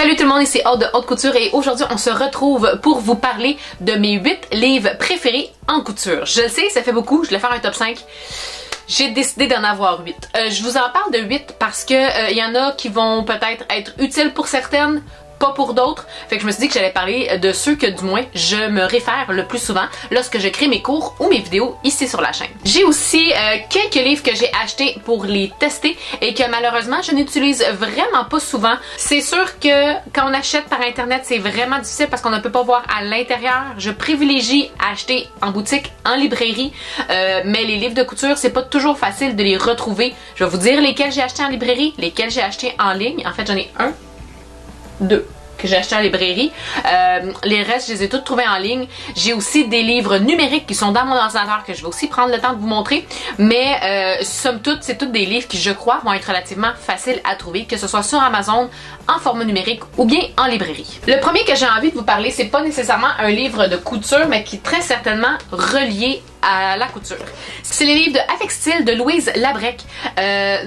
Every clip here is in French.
Salut tout le monde, ici Aude de Haute Couture et aujourd'hui on se retrouve pour vous parler de mes 8 livres préférés en couture. Je le sais, ça fait beaucoup, je vais faire un top 5. J'ai décidé d'en avoir 8. Je vous en parle de 8 parce que y en a qui vont peut-être être utiles pour certaines, pas pour d'autres. Fait que je me suis dit que j'allais parler de ceux que du moins je me réfère le plus souvent lorsque je crée mes cours ou mes vidéos ici sur la chaîne. J'ai aussi quelques livres que j'ai achetés pour les tester et que malheureusement je n'utilise vraiment pas souvent. C'est sûr que quand on achète par internet c'est vraiment difficile parce qu'on ne peut pas voir à l'intérieur. Je privilégie acheter en boutique, en librairie, mais les livres de couture c'est pas toujours facile de les retrouver. Je vais vous dire lesquels j'ai achetés en librairie, lesquels j'ai achetés en ligne. En fait j'en ai 2 que j'ai acheté en librairie. Les restes, je les ai tous trouvés en ligne. J'ai aussi des livres numériques qui sont dans mon ordinateur que je vais aussi prendre le temps de vous montrer. Mais somme toute, c'est tous des livres qui, je crois, vont être relativement faciles à trouver, que ce soit sur Amazon, en format numérique ou bien en librairie. Le premier que j'ai envie de vous parler, c'est pas nécessairement un livre de couture, mais qui est très certainement relié à la couture. C'est les livres de Avec Style de Louise Labrec.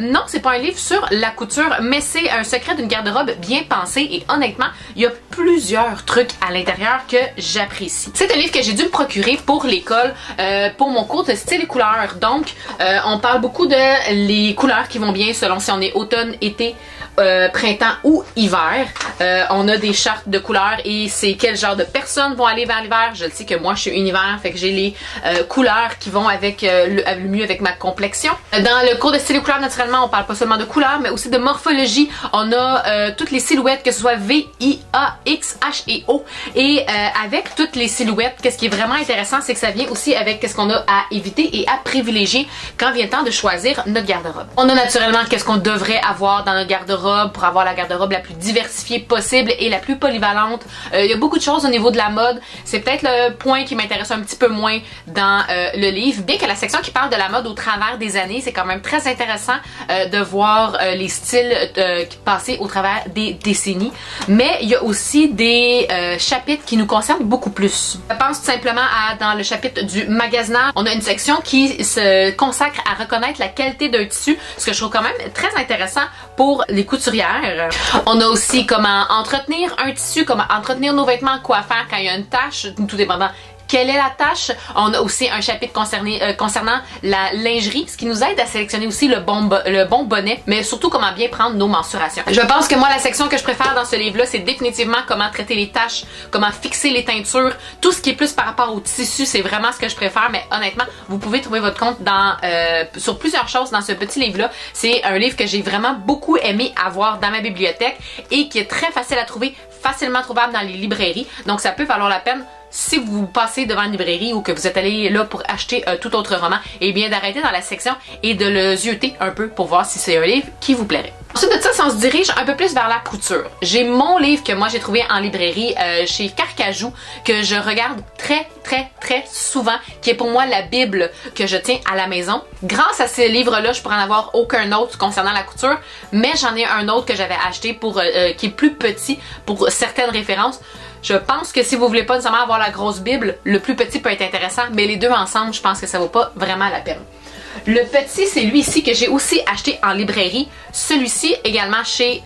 Non, c'est pas un livre sur la couture, mais c'est un secret d'une garde-robe bien pensée et honnêtement, il y a plusieurs trucs à l'intérieur que j'apprécie. C'est un livre que j'ai dû me procurer pour l'école, pour mon cours de style et couleurs. Donc, on parle beaucoup de les couleurs qui vont bien selon si on est automne, été, printemps ou hiver. On a des chartes de couleurs et c'est quel genre de personnes vont aller vers l'hiver. Je le sais que moi je suis univers, fait que j'ai les couleurs qui vont avec le mieux avec ma complexion. Dans le cours de style et couleurs, naturellement, on parle pas seulement de couleurs, mais aussi de morphologie. On a toutes les silhouettes, que ce soit V, I, A, X, H et O. Et avec toutes les silhouettes, qu'est-ce qui est vraiment intéressant, c'est que ça vient aussi avec qu'est-ce qu'on a à éviter et à privilégier quand vient le temps de choisir notre garde-robe. On a naturellement qu'est-ce qu'on devrait avoir dans notre garde-robe pour avoir la garde-robe la plus diversifiée possible et la plus polyvalente. Il y a beaucoup de choses au niveau de la mode. C'est peut-être le point qui m'intéresse un petit peu moins dans le livre. Bien que la section qui parle de la mode au travers des années, c'est quand même très intéressant de voir les styles passés au travers des décennies. Mais il y a aussi des chapitres qui nous concernent beaucoup plus. Je pense tout simplement à dans le chapitre du magasinage, on a une section qui se consacre à reconnaître la qualité d'un tissu, ce que je trouve quand même très intéressant pour les couturières. On a aussi comment entretenir un tissu, comment entretenir nos vêtements, quoi faire quand il y a une tache, tout dépendant. Quelle est la tâche? On a aussi un chapitre concernant la lingerie, ce qui nous aide à sélectionner aussi le bon bonnet, mais surtout comment bien prendre nos mensurations. Je pense que moi, la section que je préfère dans ce livre-là, c'est définitivement comment traiter les taches, comment fixer les teintures, tout ce qui est plus par rapport au tissu, c'est vraiment ce que je préfère, mais honnêtement, vous pouvez trouver votre compte sur plusieurs choses dans ce petit livre-là. C'est un livre que j'ai vraiment beaucoup aimé avoir dans ma bibliothèque et qui est très facile à trouver, facilement trouvable dans les librairies, donc ça peut valoir la peine si vous passez devant une librairie ou que vous êtes allé là pour acheter tout autre roman, et bien d'arrêter dans la section et de le zioter un peu pour voir si c'est un livre qui vous plairait. Ensuite de ça, si on se dirige un peu plus vers la couture, j'ai mon livre que moi j'ai trouvé en librairie chez Carcajou, que je regarde très souvent, qui est pour moi la bible que je tiens à la maison. Grâce à ce livre-là, je pourrais en avoir aucun autre concernant la couture, mais j'en ai un autre que j'avais acheté pour qui est plus petit pour certaines références. Je pense que si vous voulez pas nécessairement avoir la grosse bible, le plus petit peut être intéressant, mais les deux ensemble, je pense que ça vaut pas vraiment la peine. Le petit, c'est lui ici que j'ai aussi acheté en librairie. Celui-ci également chez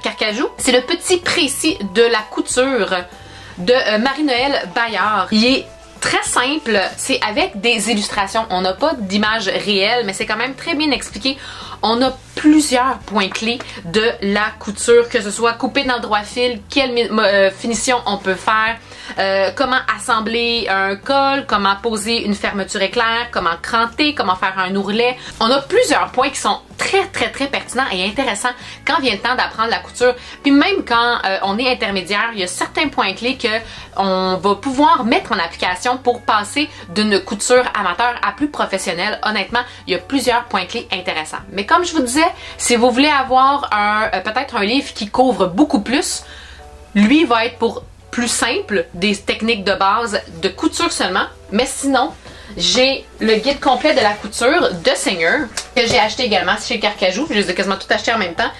Carcajou. C'est le petit précis de la couture de Marie-Noël Bayard. Il est très simple, c'est avec des illustrations. On n'a pas d'image réelle, mais c'est quand même très bien expliqué. On a plusieurs points clés de la couture, que ce soit couper dans le droit fil, quelle finition on peut faire, comment assembler un col, comment poser une fermeture éclair, comment cranter, comment faire un ourlet. On a plusieurs points qui sont très pertinents et intéressants quand vient le temps d'apprendre la couture. Puis même quand on est intermédiaire, il y a certains points clés que on va pouvoir mettre en application pour passer d'une couture amateur à plus professionnelle. Honnêtement, il y a plusieurs points clés intéressants. Mais comme je vous disais, si vous voulez avoir peut-être un livre qui couvre beaucoup plus, lui va être pour plus simple, des techniques de base de couture seulement. Mais sinon, j'ai le guide complet de la couture de Seigneur que j'ai acheté également chez Carcajou. Je les ai quasiment tout acheté en même temps.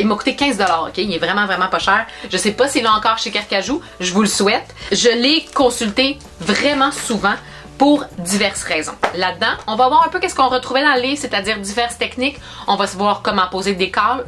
Il m'a coûté 15 $, ok? Il est vraiment pas cher. Je sais pas s'il est encore chez Carcajou. Je vous le souhaite. Je l'ai consulté vraiment souvent pour diverses raisons. Là-dedans, on va voir un peu qu'est-ce qu'on retrouvait dans le livre, c'est-à-dire diverses techniques. On va se voir comment poser des cales.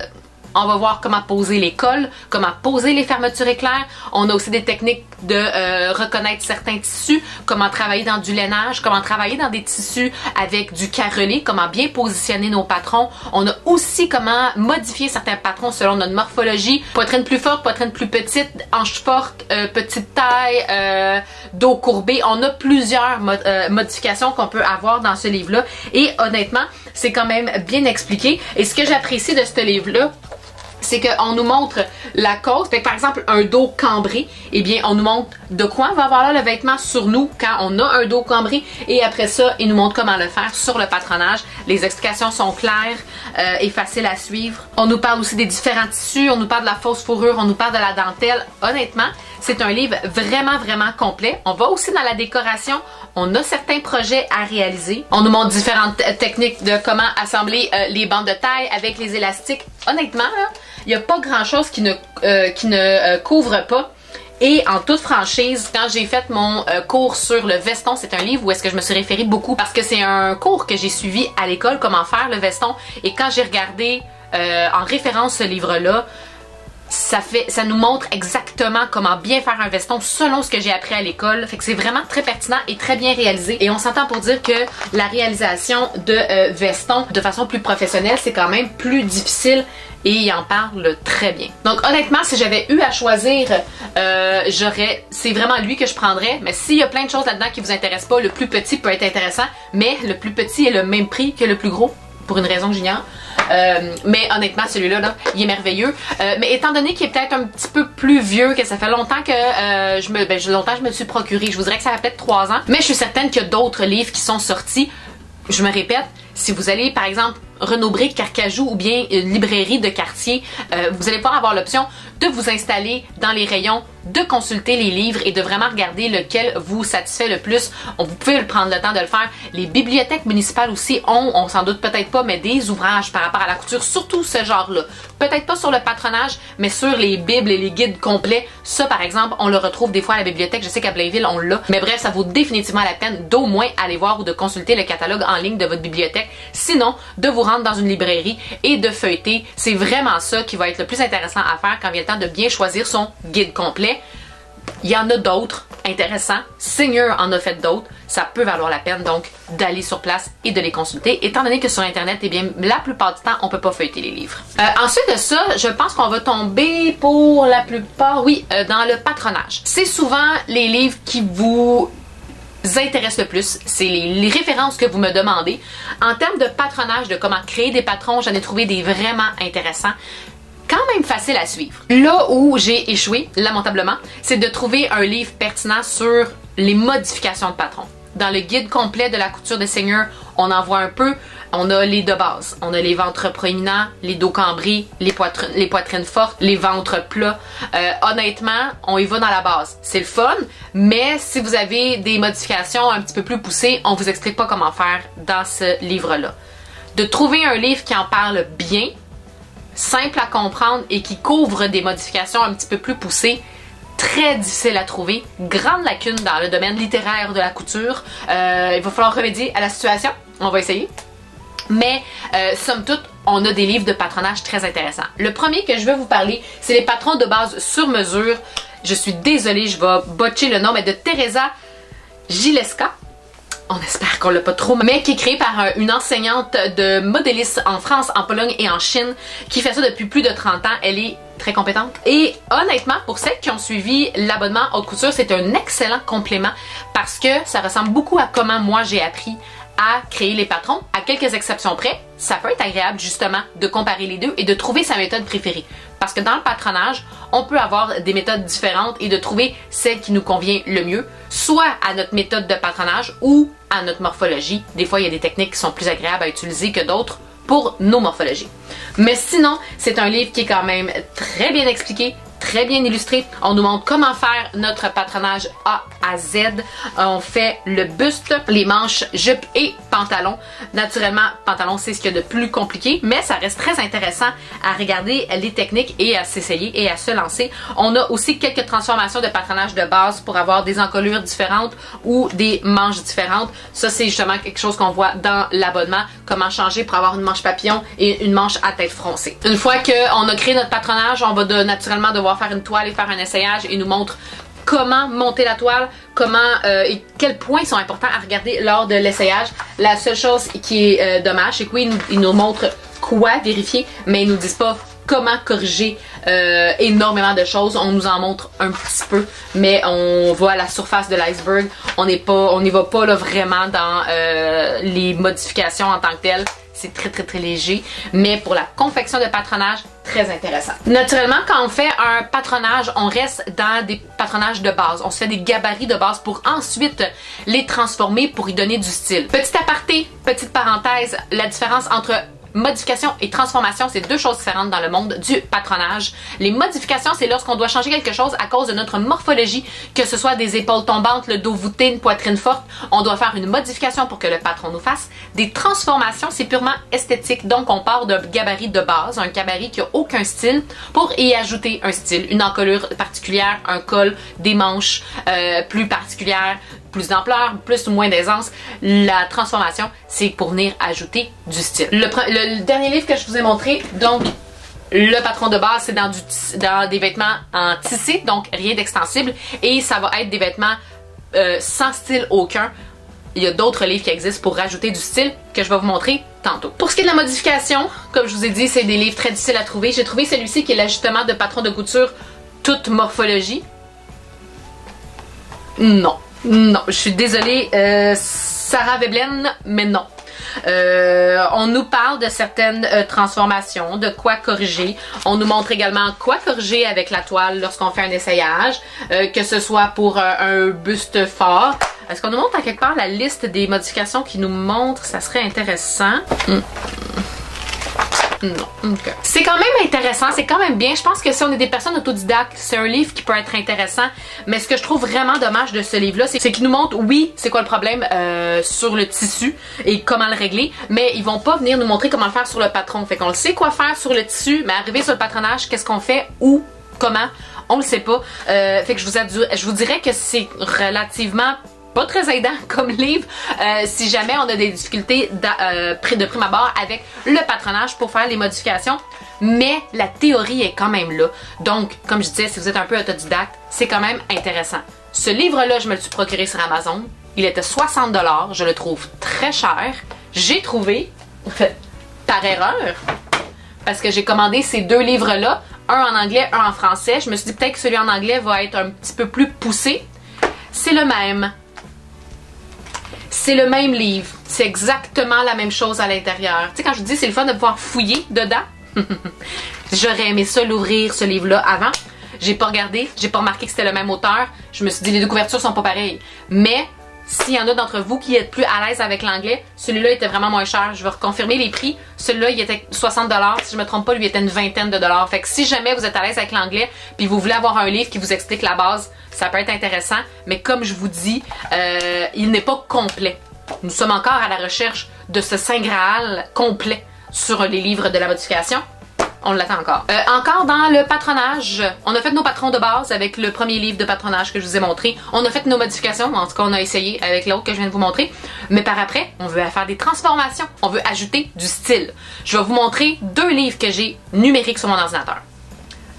On va voir comment poser les cols, comment poser les fermetures éclairs. On a aussi des techniques de reconnaître certains tissus, comment travailler dans du lainage, comment travailler dans des tissus avec du carrelé, comment bien positionner nos patrons. On a aussi comment modifier certains patrons selon notre morphologie. Poitrine plus forte, poitrine plus petite, hanche forte, petite taille, dos courbé. On a plusieurs modifications qu'on peut avoir dans ce livre-là. Et honnêtement, c'est quand même bien expliqué. Et ce que j'apprécie de ce livre-là, c'est qu'on nous montre la cause. Fait que par exemple, un dos cambré, eh bien, on nous montre de quoi on va avoir là le vêtement sur nous quand on a un dos cambré. Et après ça, il nous montre comment le faire sur le patronage. Les explications sont claires et faciles à suivre. On nous parle aussi des différents tissus, on nous parle de la fausse fourrure, on nous parle de la dentelle. Honnêtement, c'est un livre vraiment, vraiment complet. On va aussi dans la décoration. On a certains projets à réaliser. On nous montre différentes techniques de comment assembler les bandes de taille avec les élastiques. Honnêtement, il n'y a pas grand-chose qui ne couvre pas. Et en toute franchise, quand j'ai fait mon cours sur le veston, c'est un livre où est-ce que je me suis référée beaucoup parce que c'est un cours que j'ai suivi à l'école, comment faire le veston. Et quand j'ai regardé en référence ce livre-là, ça nous montre exactement comment bien faire un veston selon ce que j'ai appris à l'école. Fait que c'est vraiment très pertinent et très bien réalisé. Et on s'entend pour dire que la réalisation de veston de façon plus professionnelle, c'est quand même plus difficile et il en parle très bien. Donc honnêtement, si j'avais eu à choisir, c'est vraiment lui que je prendrais. Mais s'il y a plein de choses là-dedans qui vous intéressent pas, le plus petit peut être intéressant, mais le plus petit est le même prix que le plus gros, pour une raison que j'ignore. Mais honnêtement, celui-là, là, il est merveilleux. Mais étant donné qu'il est peut-être un petit peu plus vieux, que ça fait longtemps que je me suis procuré, je vous dirais que ça fait peut-être 3 ans. Mais je suis certaine qu'il y a d'autres livres qui sont sortis. Je me répète, si vous allez par exemple Renaud-Bré, Carcajou ou bien une librairie de quartier, vous allez pouvoir avoir l'option de vous installer dans les rayons, de consulter les livres et de vraiment regarder lequel vous satisfait le plus. Vous pouvez prendre le temps de le faire. Les bibliothèques municipales aussi ont, on s'en doute peut-être pas, mais des ouvrages par rapport à la couture, surtout ce genre-là. Peut-être pas sur le patronage, mais sur les bibles et les guides complets. Ça, par exemple, on le retrouve des fois à la bibliothèque. Je sais qu'à Blainville, on l'a. Mais bref, ça vaut définitivement la peine d'au moins aller voir ou de consulter le catalogue en ligne de votre bibliothèque. Sinon, de vous rendre dans une librairie et de feuilleter. C'est vraiment ça qui va être le plus intéressant à faire quand vient le temps de bien choisir son guide complet. Il y en a d'autres intéressants. Seigneur en a fait d'autres. Ça peut valoir la peine donc d'aller sur place et de les consulter. Étant donné que sur Internet, eh bien, la plupart du temps, on peut pas feuilleter les livres. Ensuite de ça, je pense qu'on va tomber pour la plupart, oui, dans le patronage. C'est souvent les livres qui vous intéresse le plus, c'est les références que vous me demandez. En termes de patronage, de comment créer des patrons, j'en ai trouvé des vraiment intéressants, quand même facile à suivre. Là où j'ai échoué, lamentablement, c'est de trouver un livre pertinent sur les modifications de patrons. Dans le guide complet de la couture des seigneurs, on en voit un peu. On a les de base. On a les ventres proéminents, les dos cambrés, les poitrines fortes, les ventres plats. Honnêtement, on y va dans la base. C'est le fun, mais si vous avez des modifications un petit peu plus poussées, on vous explique pas comment faire dans ce livre-là. De trouver un livre qui en parle bien, simple à comprendre et qui couvre des modifications un petit peu plus poussées, très difficile à trouver. Grande lacune dans le domaine littéraire de la couture. Il va falloir remédier à la situation. On va essayer. Mais, somme toute, on a des livres de patronage très intéressants. Le premier que je veux vous parler, c'est les patrons de base sur mesure. Je suis désolée, je vais botcher le nom, mais de Teresa Gileska. On espère qu'on l'a pas trop, mais qui est créée par une enseignante de modéliste en France, en Pologne et en Chine, qui fait ça depuis plus de 30 ans. Elle est très compétente. Et honnêtement, pour celles qui ont suivi l'abonnement haute couture, c'est un excellent complément parce que ça ressemble beaucoup à comment moi j'ai appris à créer les patrons. À quelques exceptions près, ça peut être agréable justement de comparer les deux et de trouver sa méthode préférée. Parce que dans le patronage, on peut avoir des méthodes différentes et de trouver celle qui nous convient le mieux, soit à notre méthode de patronage ou à notre morphologie. Des fois, il y a des techniques qui sont plus agréables à utiliser que d'autres pour nos morphologies. Mais sinon, c'est un livre qui est quand même très bien expliqué, très bien illustré. On nous montre comment faire notre patronage A à Z. On fait le buste, les manches, jupe et pantalon. Naturellement, pantalon, c'est ce qu'il y a de plus compliqué, mais ça reste très intéressant à regarder les techniques et à s'essayer et à se lancer. On a aussi quelques transformations de patronage de base pour avoir des encolures différentes ou des manches différentes. Ça, c'est justement quelque chose qu'on voit dans l'abonnement. Comment changer pour avoir une manche papillon et une manche à tête froncée. Une fois qu'on a créé notre patronage, on va naturellement devoir faire une toile et faire un essayage et nous montre comment monter la toile, comment et quels points sont importants à regarder lors de l'essayage. La seule chose qui est dommage, c'est que oui, ils nous montrent quoi vérifier, mais ils nous disent pas comment corriger énormément de choses. On nous en montre un petit peu, mais on voit la surface de l'iceberg. On n'y va pas là, vraiment dans les modifications en tant que telles. C'est très léger, mais pour la confection de patronage, très intéressant. Naturellement, quand on fait un patronage, on reste dans des patronages de base. On se fait des gabarits de base pour ensuite les transformer pour y donner du style. Petit aparté, petite parenthèse, la différence entre modification et transformation, c'est deux choses différentes dans le monde du patronage. Les modifications, c'est lorsqu'on doit changer quelque chose à cause de notre morphologie, que ce soit des épaules tombantes, le dos voûté, une poitrine forte. On doit faire une modification pour que le patron nous fasse. Des transformations, c'est purement esthétique. Donc, on part d'un gabarit de base, un gabarit qui n'a aucun style, pour y ajouter un style, une encolure particulière, un col, des manches plus particulières, plus d'ampleur, plus ou moins d'aisance. La transformation, c'est pour venir ajouter du style. Le dernier livre que je vous ai montré, donc le patron de base, c'est dans des vêtements en tissé, donc rien d'extensible, et ça va être des vêtements sans style aucun. Il y a d'autres livres qui existent pour rajouter du style que je vais vous montrer tantôt. Pour ce qui est de la modification, comme je vous ai dit, c'est des livres très difficiles à trouver. J'ai trouvé celui-ci qui est l'ajustement de patron de couture toute morphologie. Non. Non, je suis désolée, Sarah Veblen, mais non. On nous parle de certaines transformations, de quoi corriger. On nous montre également quoi corriger avec la toile lorsqu'on fait un essayage, que ce soit pour un buste fort. Est-ce qu'on nous montre à quelque part la liste des modifications qui nous montrent? Ça serait intéressant. Non, ok. C'est quand même intéressant, c'est quand même bien. Je pense que si on est des personnes autodidactes, c'est un livre qui peut être intéressant. Mais ce que je trouve vraiment dommage de ce livre-là, c'est qu'il nous montre, oui, c'est quoi le problème sur le tissu et comment le régler, mais ils vont pas venir nous montrer comment le faire sur le patron. Fait qu'on le sait quoi faire sur le tissu, mais arrivé sur le patronage, qu'est-ce qu'on fait, où, comment, on le sait pas. Fait que je vous dirais que c'est relativement pas très aidant comme livre si jamais on a des difficultés de prime abord avec le patronage pour faire les modifications, mais la théorie est quand même là. Donc, comme je disais, si vous êtes un peu autodidacte, c'est quand même intéressant. Ce livre-là, je me le suis procuré sur Amazon. Il était 60 $, je le trouve très cher. J'ai trouvé, par erreur, parce que j'ai commandé ces deux livres-là, un en anglais, un en français. Je me suis dit peut-être que celui en anglais va être un petit peu plus poussé. C'est le même. C'est le même livre. C'est exactement la même chose à l'intérieur. Tu sais, quand je vous dis c'est le fun de pouvoir fouiller dedans, j'aurais aimé ça l'ouvrir, ce livre-là, avant. J'ai pas regardé, j'ai pas remarqué que c'était le même auteur. Je me suis dit les deux couvertures sont pas pareilles. Mais s'il y en a d'entre vous qui êtes plus à l'aise avec l'anglais, celui-là était vraiment moins cher. Je vais reconfirmer les prix. Celui-là, il était 60 $. Si je me trompe pas, lui, il était une vingtaine de dollars. Fait que si jamais vous êtes à l'aise avec l'anglais, puis vous voulez avoir un livre qui vous explique la base, ça peut être intéressant. Mais comme je vous dis, il n'est pas complet. Nous sommes encore à la recherche de ce Saint Graal complet sur les livres de la modification. On l'attend encore. Encore dans le patronage, on a fait nos patrons de base avec le premier livre de patronage que je vous ai montré. On a fait nos modifications, en tout cas on a essayé avec l'autre que je viens de vous montrer. Mais par après, on veut faire des transformations. On veut ajouter du style. Je vais vous montrer deux livres que j'ai numériques sur mon ordinateur.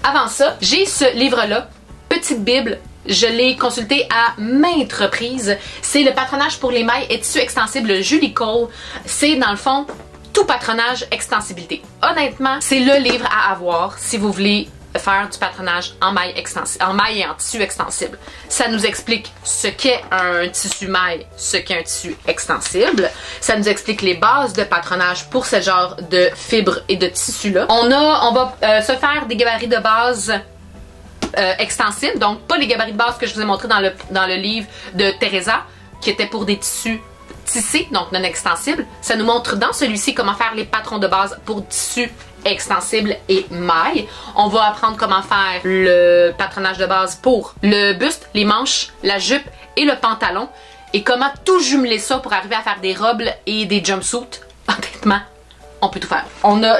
Avant ça, j'ai ce livre-là, Petite Bible. Je l'ai consulté à maintes reprises. C'est le patronage pour les mailles et tissus extensibles Julie Cole. C'est dans le fond tout patronage extensibilité. Honnêtement, c'est le livre à avoir si vous voulez faire du patronage en maille et en tissu extensible. Ça nous explique ce qu'est un tissu maille, ce qu'est un tissu extensible. Ça nous explique les bases de patronage pour ce genre de fibres et de tissus-là. On va se faire des gabarits de base extensibles, donc pas les gabarits de base que je vous ai montré dans le livre de Teresa, qui était pour des tissus tissés, donc non extensibles. Ça nous montre dans celui-ci comment faire les patrons de base pour tissus extensible et maille. On va apprendre comment faire le patronage de base pour le buste, les manches, la jupe et le pantalon. Et comment tout jumeler ça pour arriver à faire des robes et des jumpsuits. Honnêtement, on peut tout faire.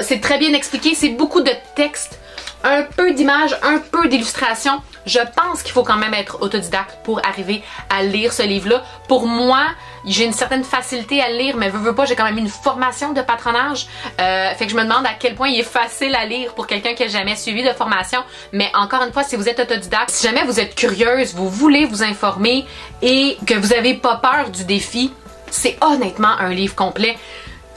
C'est très bien expliqué, c'est beaucoup de texte, un peu d'images, un peu d'illustrations. Je pense qu'il faut quand même être autodidacte pour arriver à lire ce livre-là. Pour moi, j'ai une certaine facilité à le lire, mais veux pas, j'ai quand même une formation de patronage. Fait que je me demande à quel point il est facile à lire pour quelqu'un qui n'a jamais suivi de formation. Mais encore une fois, si vous êtes autodidacte, si jamais vous êtes curieuse, vous voulez vous informer et que vous n'avez pas peur du défi, c'est honnêtement un livre complet.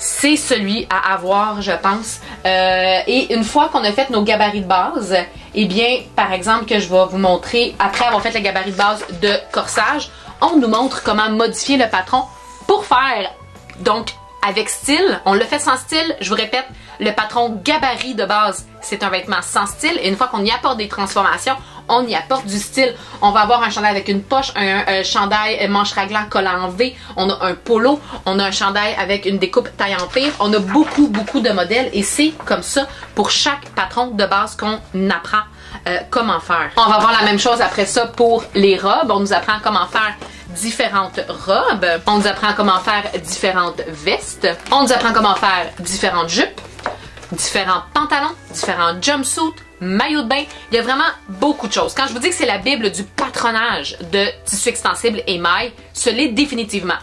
C'est celui à avoir, je pense. Et une fois qu'on a fait nos gabarits de base, eh bien, par exemple, que je vais vous montrer, après avoir fait le gabarit de base de corsage, on nous montre comment modifier le patron pour faire, donc, avec style. On le fait sans style, je vous répète, le patron gabarit de base, c'est un vêtement sans style. Et une fois qu'on y apporte des transformations, on y apporte du style. On va avoir un chandail avec une poche, un chandail manche raglan collant en V, on a un polo, on a un chandail avec une découpe taille empire. On a beaucoup de modèles et c'est comme ça pour chaque patron de base qu'on apprend comment faire. On va voir la même chose après ça pour les robes. On nous apprend comment faire différentes robes. On nous apprend comment faire différentes vestes. On nous apprend comment faire différentes jupes, différents pantalons, différents jumpsuits, maillots de bain. Il y a vraiment beaucoup de choses. Quand je vous dis que c'est la bible du patronage de tissu extensible et maille, ce l'est définitivement.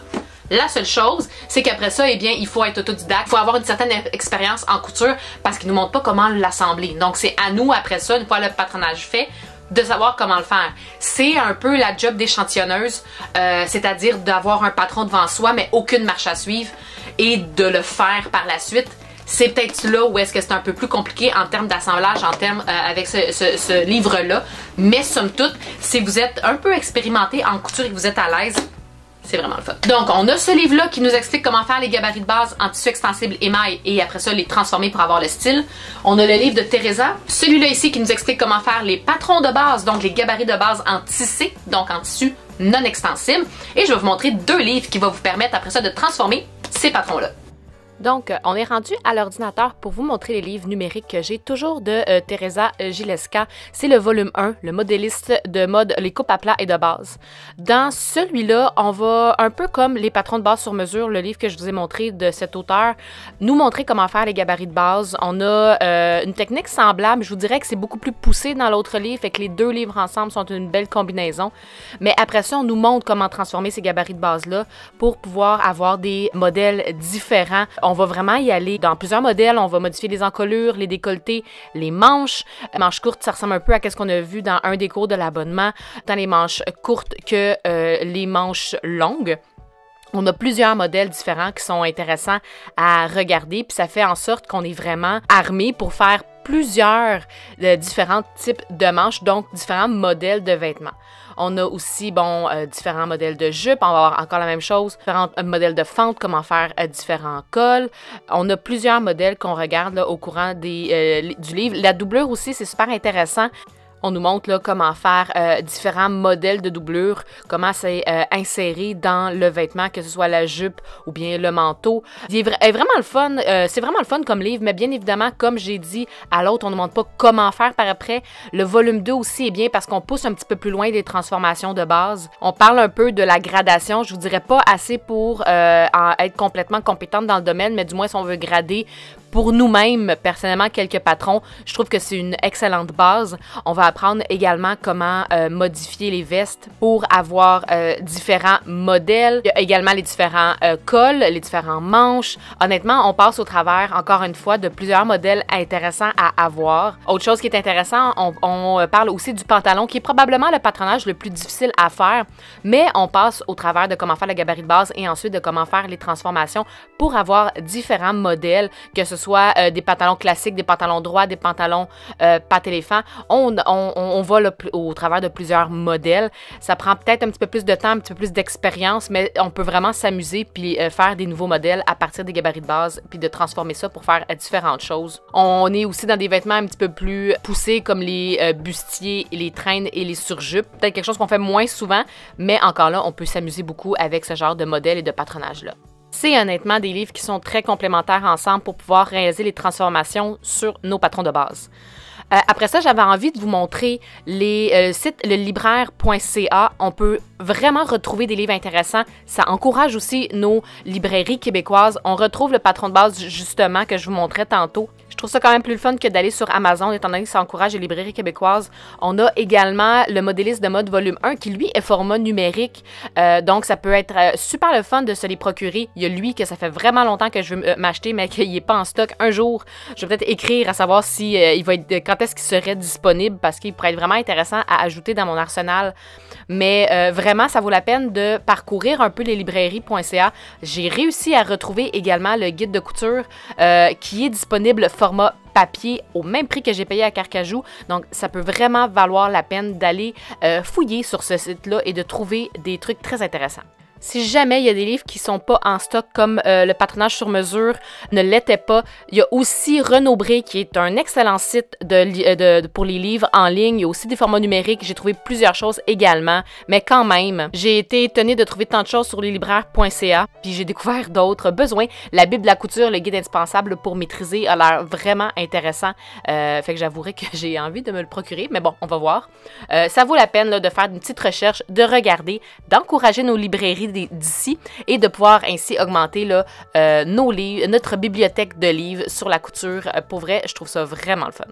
La seule chose, c'est qu'après ça, eh bien, il faut être autodidacte, il faut avoir une certaine expérience en couture parce qu'ils nous montrent pas comment l'assembler. Donc, c'est à nous, après ça, une fois le patronage fait, de savoir comment le faire. C'est un peu la job d'échantillonneuse, c'est-à-dire d'avoir un patron devant soi, mais aucune marche à suivre et de le faire par la suite. C'est peut-être là où est-ce que c'est un peu plus compliqué en termes d'assemblage, en termes avec ce livre-là. Mais somme toute, si vous êtes un peu expérimenté en couture et que vous êtes à l'aise, c'est vraiment le fun. Donc, on a ce livre-là qui nous explique comment faire les gabarits de base en tissu extensible émail et après ça, les transformer pour avoir le style. On a le livre de Teresa. Celui-là ici qui nous explique comment faire les patrons de base, donc les gabarits de base en tissé, donc en tissu non extensible. Et je vais vous montrer deux livres qui vont vous permettre après ça de transformer ces patrons-là. Donc, on est rendu à l'ordinateur pour vous montrer les livres numériques que j'ai, toujours de Teresa Gileska. C'est le volume 1, le modéliste de mode, les coupes à plat et de base. Dans celui-là, on va, un peu comme les patrons de base sur mesure, le livre que je vous ai montré de cet auteur, nous montrer comment faire les gabarits de base. On a une technique semblable, je vous dirais que c'est beaucoup plus poussé dans l'autre livre, fait que les deux livres ensemble sont une belle combinaison. Mais après ça, on nous montre comment transformer ces gabarits de base-là pour pouvoir avoir des modèles différents. On va vraiment y aller dans plusieurs modèles. On va modifier les encolures, les décolletés, les manches. Manches courtes, ça ressemble un peu à ce qu'on a vu dans un des cours de l'abonnement, tant les manches courtes que les manches longues. On a plusieurs modèles différents qui sont intéressants à regarder, puis ça fait en sorte qu'on est vraiment armé pour faire plusieurs différents types de manches, donc différents modèles de vêtements. On a aussi, différents modèles de jupes. On va avoir encore la même chose, différents modèles de fentes, comment faire différents cols. On a plusieurs modèles qu'on regarde là, au courant du livre. La doublure aussi, c'est super intéressant. On nous montre là, comment faire différents modèles de doublure, comment c'est inséré dans le vêtement, que ce soit la jupe ou bien le manteau. C'est vraiment le fun, c'est vraiment le fun comme livre, mais bien évidemment, comme j'ai dit à l'autre, on ne montre pas comment faire par après. Le volume 2 aussi est bien parce qu'on pousse un petit peu plus loin des transformations de base. On parle un peu de la gradation, je vous dirais pas assez pour être complètement compétente dans le domaine, mais du moins si on veut grader pour nous-mêmes, personnellement, quelques patrons, je trouve que c'est une excellente base. On va apprendre également comment modifier les vestes pour avoir différents modèles. Il y a également les différents cols, les différents manches. Honnêtement, on passe au travers, encore une fois, de plusieurs modèles intéressants à avoir. Autre chose qui est intéressant, on parle aussi du pantalon, qui est probablement le patronage le plus difficile à faire, mais on passe au travers de comment faire le gabarit de base et ensuite de comment faire les transformations pour avoir différents modèles, que ce soit des pantalons classiques, des pantalons droits, des pantalons pâte éléphant. On va là, au travers de plusieurs modèles. Ça prend peut-être un petit peu plus de temps, un petit peu plus d'expérience, mais on peut vraiment s'amuser puis faire des nouveaux modèles à partir des gabarits de base puis de transformer ça pour faire différentes choses. On est aussi dans des vêtements un petit peu plus poussés comme les bustiers, les traînes et les surjupes. Peut-être quelque chose qu'on fait moins souvent, mais encore là, on peut s'amuser beaucoup avec ce genre de modèle et de patronage-là. C'est honnêtement des livres qui sont très complémentaires ensemble pour pouvoir réaliser les transformations sur nos patrons de base. Après ça, j'avais envie de vous montrer les sites, le libraire.ca. On peut vraiment retrouver des livres intéressants. Ça encourage aussi nos librairies québécoises. On retrouve le patron de base, justement, que je vous montrais tantôt. Je trouve ça quand même plus le fun que d'aller sur Amazon, étant donné que ça encourage les librairies québécoises. On a également le modéliste de mode volume 1, qui lui est format numérique. Donc, ça peut être super le fun de se les procurer. Il y a lui que ça fait vraiment longtemps que je veux m'acheter, mais qu'il n'est pas en stock. Un jour, je vais peut-être écrire à savoir si il va être, quand est-ce qu'il serait disponible, parce qu'il pourrait être vraiment intéressant à ajouter dans mon arsenal. Mais vraiment, ça vaut la peine de parcourir un peu les librairies.ca. J'ai réussi à retrouver également le guide de couture qui est disponible format papier au même prix que j'ai payé à Carcajou. Donc, ça peut vraiment valoir la peine d'aller fouiller sur ce site-là et de trouver des trucs très intéressants. Si jamais il y a des livres qui ne sont pas en stock, comme le patronage sur mesure ne l'était pas, il y a aussi Renaud-Bré, qui est un excellent site pour les livres en ligne. Il y a aussi des formats numériques. J'ai trouvé plusieurs choses également. Mais quand même, j'ai été étonnée de trouver tant de choses sur leslibraires.ca. Puis j'ai découvert d'autres besoins. La Bible de la couture, le guide indispensable pour maîtriser, a l'air vraiment intéressant. Fait que j'avouerai que j'ai envie de me le procurer. Mais bon, on va voir. Ça vaut la peine là, de faire une petite recherche, de regarder, d'encourager nos librairies d'ici et de pouvoir ainsi augmenter là, nos livres, notre bibliothèque de livres sur la couture. Pour vrai, je trouve ça vraiment le fun.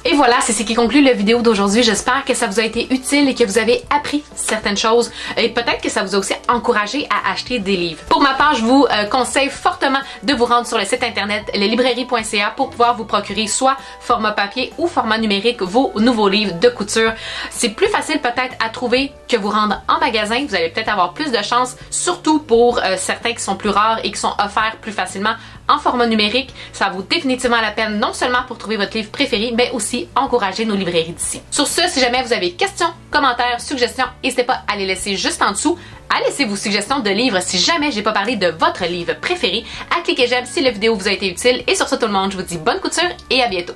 Et voilà, c'est ce qui conclut la vidéo d'aujourd'hui. J'espère que ça vous a été utile et que vous avez appris certaines choses et peut-être que ça vous a aussi encouragé à acheter des livres. Pour ma part, je vous conseille fortement de vous rendre sur le site internet leslibrairies.ca pour pouvoir vous procurer soit format papier ou format numérique vos nouveaux livres de couture. C'est plus facile peut-être à trouver que vous rendre en magasin. Vous allez peut-être avoir plus de chance, surtout pour certains qui sont plus rares et qui sont offerts plus facilement en format numérique. Ça vaut définitivement la peine, non seulement pour trouver votre livre préféré, mais aussi encourager nos librairies d'ici. Sur ce, si jamais vous avez questions, commentaires, suggestions, n'hésitez pas à les laisser juste en dessous. À laisser vos suggestions de livres si jamais j'ai pas parlé de votre livre préféré. À cliquer j'aime si la vidéo vous a été utile. Et sur ce tout le monde, je vous dis bonne couture et à bientôt.